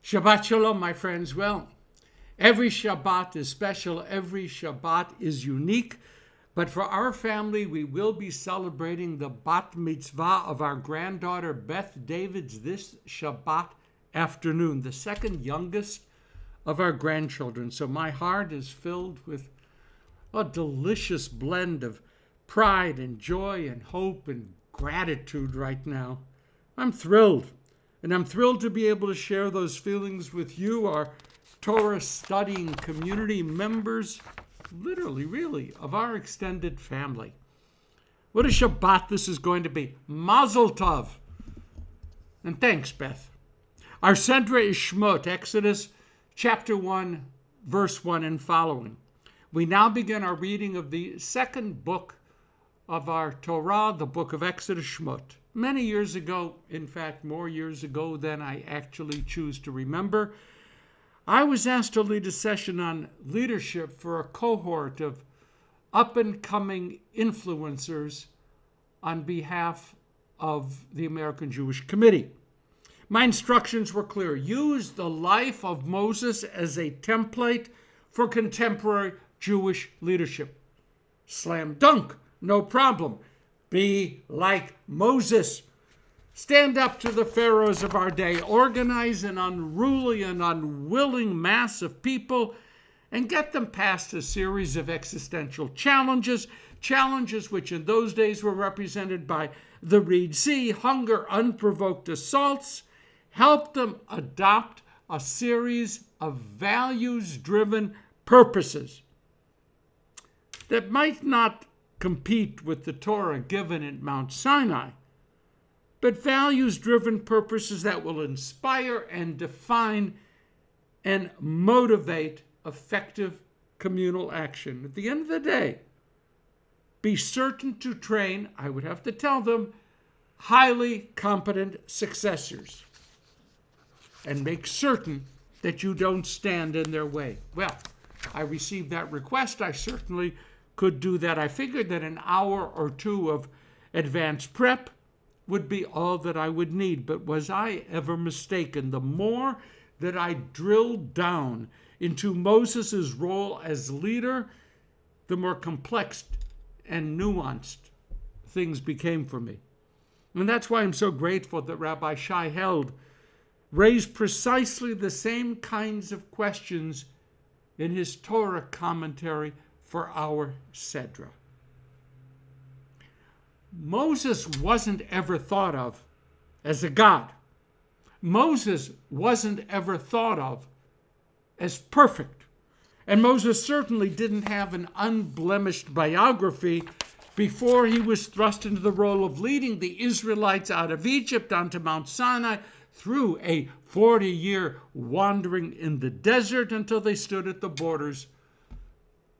Shabbat Shalom, my friends. Well, every Shabbat is special. Every Shabbat is unique. But for our family, we will be celebrating the Bat Mitzvah of our granddaughter, Beth Davids, this Shabbat afternoon, the second youngest of our grandchildren. So my heart is filled with a delicious blend of pride and joy and hope and gratitude right now. I'm thrilled. And I'm thrilled to be able to share those feelings with you, our Torah studying community members, literally, really, of our extended family. What a Shabbat this is going to be. Mazel tov. And thanks, Beth. Our Sedra is SHEMOT, Exodus chapter 1, verse 1 and following. We now begin our reading of the second book of our Torah, the book of Exodus, SHEMOT. Many years ago, in fact, more years ago than I actually choose to remember, I was asked to lead a session on leadership for a cohort of up-and-coming influencers on behalf of the American Jewish Committee. My instructions were clear. Use the life of Moses as a template for contemporary Jewish leadership. Slam dunk, no problem. Be like Moses. Stand up to the pharaohs of our day. Organize an unruly and unwilling mass of people and get them past a series of existential challenges which in those days were represented by the Red Sea, hunger, unprovoked assaults. Help them adopt a series of values-driven purposes that might not compete with the Torah given at Mount Sinai, but values-driven purposes that will inspire and define and motivate effective communal action. At the end of the day, be certain to train, I would have to tell them, highly competent successors, and make certain that you don't stand in their way. Well, I received that request. I certainly could do that. I figured that an hour or two of advanced prep would be all that I would need. But was I ever mistaken? The more that I drilled down into Moses' role as leader, the more complex and nuanced things became for me. And that's why I'm so grateful that Rabbi Shai Held raised precisely the same kinds of questions in his Torah commentary for our Sedra. Moses wasn't ever thought of as a god. Moses wasn't ever thought of as perfect. And Moses certainly didn't have an unblemished biography before he was thrust into the role of leading the Israelites out of Egypt onto Mount Sinai through a 40-year wandering in the desert until they stood at the borders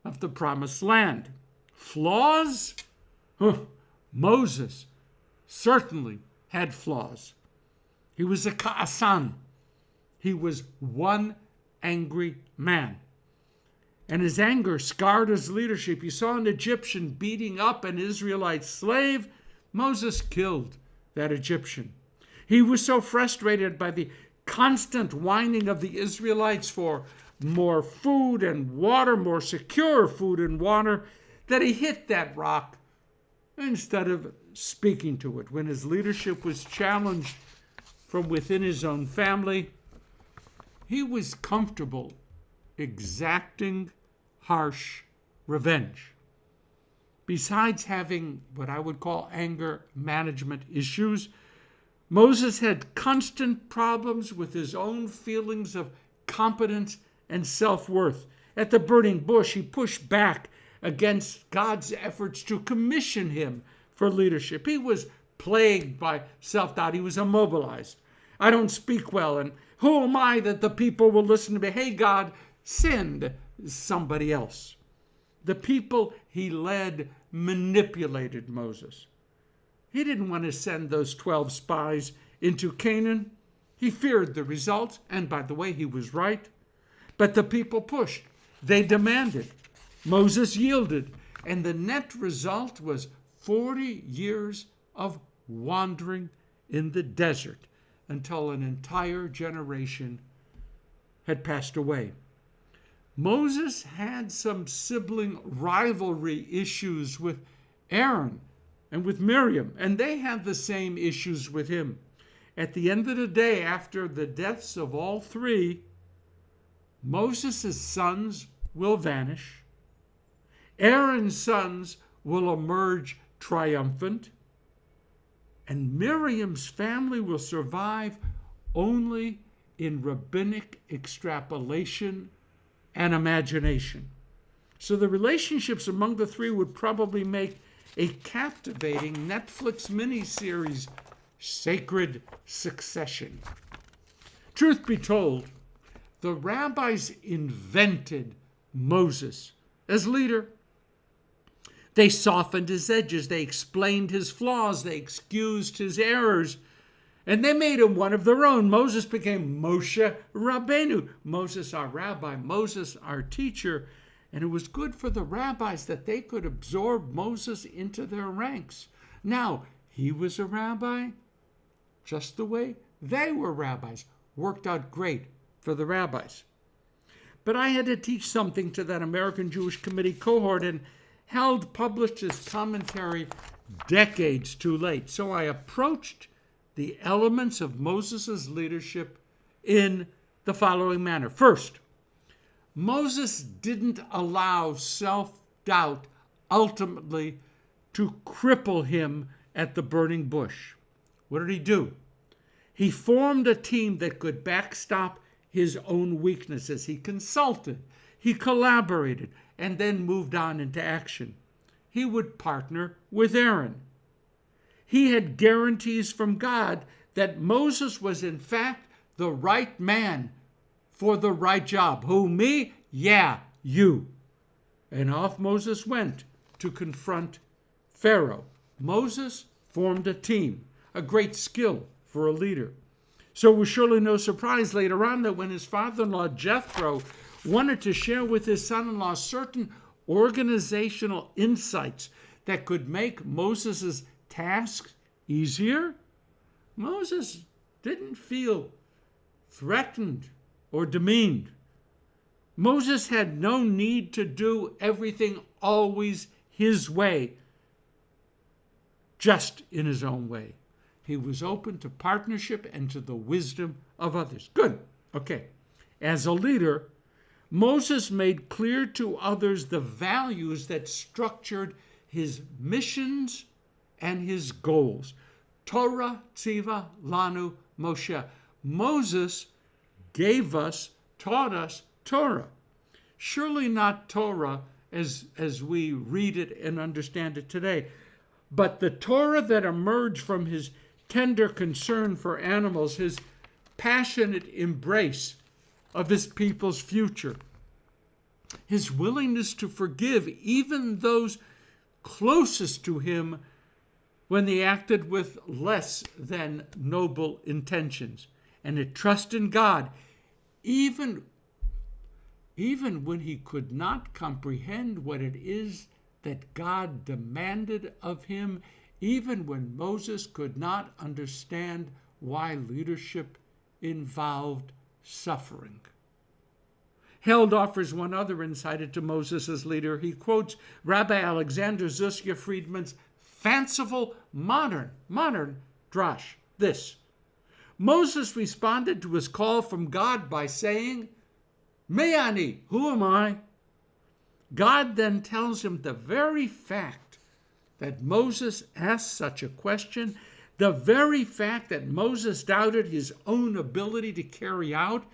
of the promised land. Flaws? Moses certainly had flaws. He was a ka'asan. He was one angry man. And his anger scarred his leadership. You saw an Egyptian beating up an Israelite slave. Moses killed that Egyptian. He was so frustrated by the constant whining of the Israelites for more food and water, more secure food and water, that he hit that rock instead of speaking to it. When his leadership was challenged from within his own family, he was comfortable exacting harsh revenge. Besides having what I would call anger management issues, Moses had constant problems with his own feelings of competence and self-worth. At the burning bush, he pushed back against God's efforts to commission him for leadership. He was plagued by self-doubt. He was immobilized. I don't speak well, and who am I that the people will listen to me? Hey, God, send somebody else. The people he led manipulated Moses. He didn't want to send those 12 spies into Canaan. He feared the results, and by the way, he was right. But the people pushed. They demanded. Moses yielded. And the net result was 40 years of wandering in the desert until an entire generation had passed away. Moses had some sibling rivalry issues with Aaron and with Miriam, and they had the same issues with him. At the end of the day, after the deaths of all three, Moses' sons will vanish. Aaron's sons will emerge triumphant, and Miriam's family will survive only in rabbinic extrapolation and imagination. So the relationships among the three would probably make a captivating Netflix miniseries, Sacred Succession. Truth be told, the rabbis invented Moses as leader. They softened his edges, they explained his flaws, they excused his errors, and they made him one of their own. Moses became MOSHE RABBEINU. Moses, our rabbi, Moses, our teacher. And it was good for the rabbis that they could absorb Moses into their ranks. Now, he was a rabbi just the way they were rabbis. Worked out great for the rabbis. But I had to teach something to that American Jewish Committee cohort, and Held published his commentary decades too late. So I approached the elements of Moses' leadership in the following manner. First, Moses didn't allow self-doubt ultimately to cripple him at the burning bush. What did he do? He formed a team that could backstop his own weaknesses. He consulted, he collaborated, and then moved on into action. He would partner with Aaron. He had guarantees from God that Moses was in fact the right man for the right job. Who, me? Yeah, you. And off Moses went to confront Pharaoh. Moses formed a team, a great skill for a leader. So it was surely no surprise later on that when his father-in-law Jethro wanted to share with his son-in-law certain organizational insights that could make Moses' tasks easier, Moses didn't feel threatened or demeaned. Moses had no need to do everything always his way, just in his own way. He was open to partnership and to the wisdom of others. Good. Okay. As a leader, Moses made clear to others the values that structured his missions and his goals. Torah tziva lanu Moshe. Moses taught us Torah. Surely not Torah as we read it and understand it today, but the Torah that emerged from his tender concern for animals, his passionate embrace of his people's future, his willingness to forgive even those closest to him when they acted with less than noble intentions, and a trust in God, even when he could not comprehend what it is that God demanded of him, even when Moses could not understand why leadership involved suffering. Held offers one other insight into Moses as leader. He quotes Rabbi Alexander Zusya Friedman's fanciful modern drash. This: Moses responded to his call from God by saying, "Me ani, who am I?" God then tells him the very fact that Moses asked such a question, the very fact that Moses doubted his own ability to carry out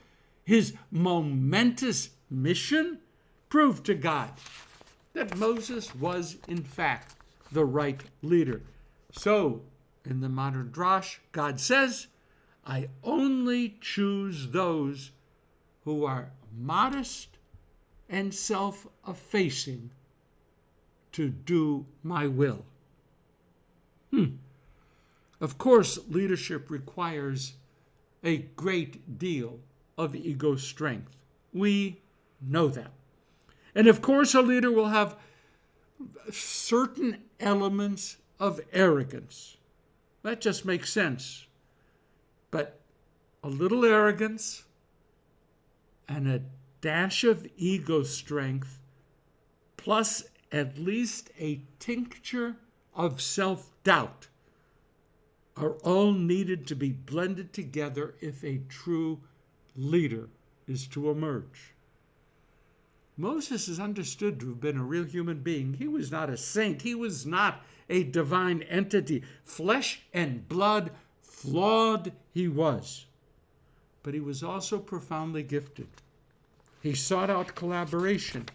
his momentous mission, proved to God that Moses was, in fact, the right leader. So, in the modern drash, God says, "I only choose those who are modest and self-effacing to do my will." Of course, leadership requires a great deal of ego strength. We know that. And of course, a leader will have certain elements of arrogance. That just makes sense. But a little arrogance and a dash of ego strength, plus at least a tincture of self-doubt, are all needed to be blended together if a true leader is to emerge. Moses is understood to have been a real human being. He was not a saint. He was not a divine entity. Flesh and blood, flawed he was. But he was also profoundly gifted. He sought out collaboration.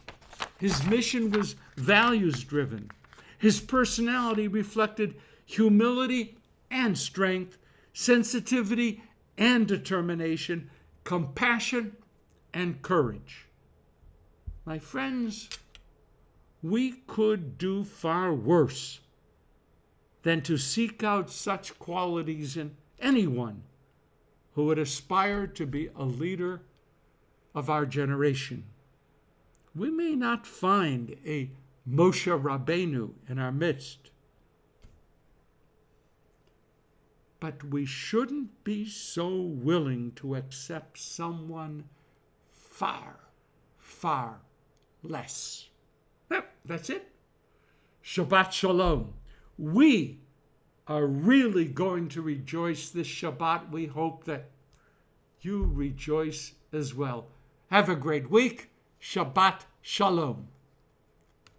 His mission was values-driven. His personality reflected humility and strength, sensitivity and determination, compassion and courage. My friends, we could do far worse than to seek out such qualities in anyone who would aspire to be a leader of our generation. We may not find a MOSHE RABBEINU in our midst, but we shouldn't be so willing to accept someone far, far less. Well, that's it. Shabbat Shalom. We are really going to rejoice this Shabbat. We hope that you rejoice as well. Have a great week. Shabbat Shalom.